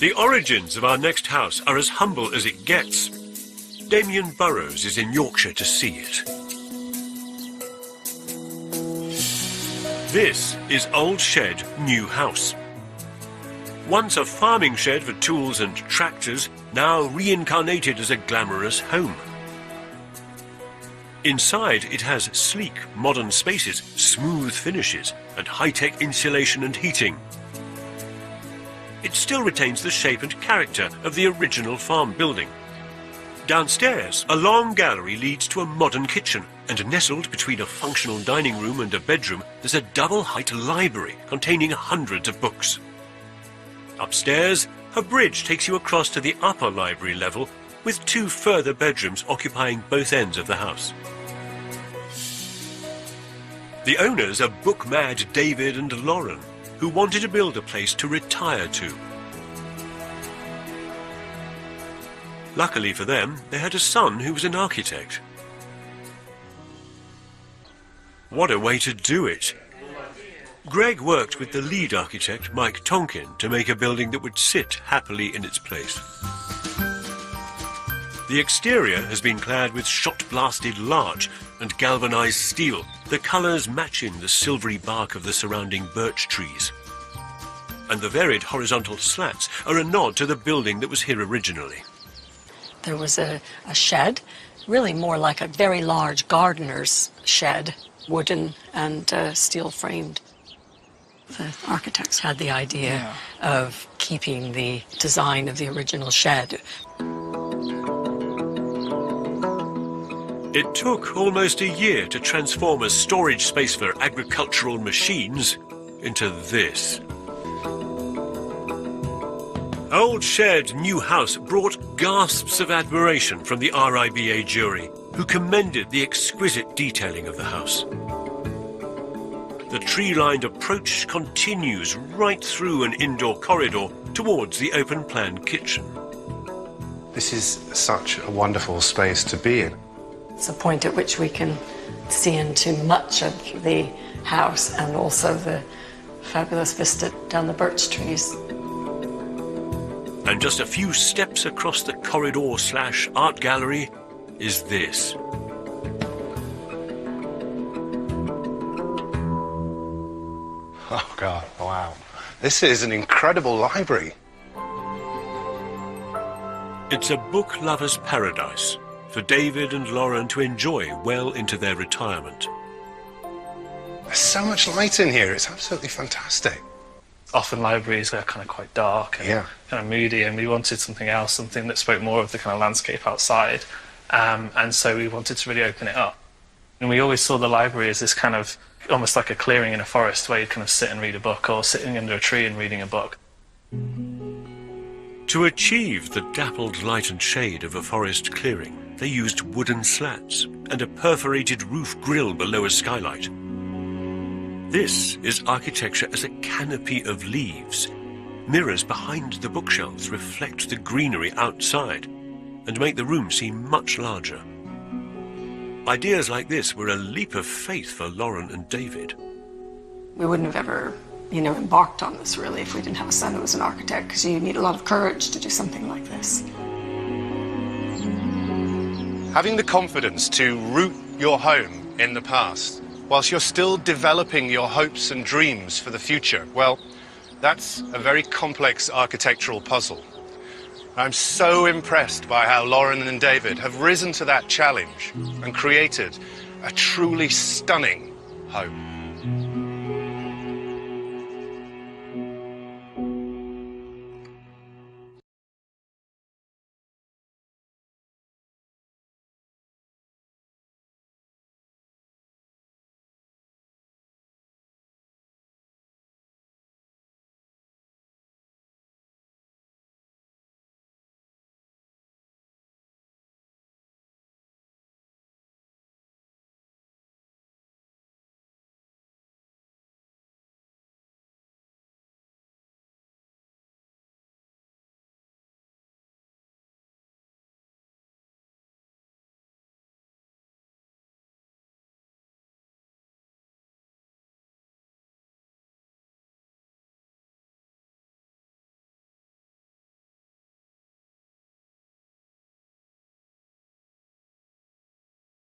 The origins of our next house are as humble as it gets. Damien Burrows is in Yorkshire to see it. This is Old Shed, New House. Once a farming shed for tools and tractors, now reincarnated as a glamorous home. Inside, it has sleek, modern spaces, smooth finishes, and high-tech insulation and heating. It still retains the shape and character of the original farm building. Downstairs, a long gallery leads to a modern kitchen, and nestled between a functional dining room and a bedroom, there's a double-height library containing hundreds of books. Upstairs, a bridge takes you across to the upper library level, with 2 further bedrooms occupying both ends of the house. The owners are book-mad David and Lauren, who wanted to build a place to retire to. Luckily for them, they had a son who was an architect. What a way to do it! Greg worked with the lead architect, Mike Tonkin, to make a building that would sit happily in its place. The exterior has been clad with shot-blasted larch and galvanized steel, the colours matching the silvery bark of the surrounding birch trees. And the varied horizontal slats are a nod to the building that was here originally. There was a shed, really more like a very large gardener's shed, wooden and steel-framed. The architects had the idea of keeping the design of the original shed. It took almost a year to transform a storage space for agricultural machines into this. Old Shed, New House brought gasps of admiration from the RIBA jury, who commended the exquisite detailing of the house. The tree-lined approach continues right through an indoor corridor towards the open-plan kitchen. This is such a wonderful space to be in. It's a point at which we can see into much of the house and also the fabulous vista down the birch trees. And just a few steps across the corridor/art gallery is this. Oh God, wow. This is an incredible library. It's a book lover's paradise for David and Lauren to enjoy well into their retirement. There's so much light in here, it's absolutely fantastic. Often libraries are kind of quite dark and kind of moody, and we wanted something else, something that spoke more of the kind of landscape outside. And so we wanted to really open it up. And we always saw the library as this kind of, almost like a clearing in a forest where you'd kind of sit and read a book, or sitting under a tree and reading a book. To achieve the dappled light and shade of a forest clearing, they used wooden slats and a perforated roof grille below a skylight. This is architecture as a canopy of leaves. Mirrors behind the bookshelves reflect the greenery outside and make the room seem much larger. Ideas like this were a leap of faith for Lauren and David. We wouldn't have ever, embarked on this really if we didn't have a son who was an architect, because you need a lot of courage to do something like this. Having the confidence to root your home in the past, whilst you're still developing your hopes and dreams for the future, well, that's a very complex architectural puzzle. I'm so impressed by how Lauren and David have risen to that challenge and created a truly stunning home.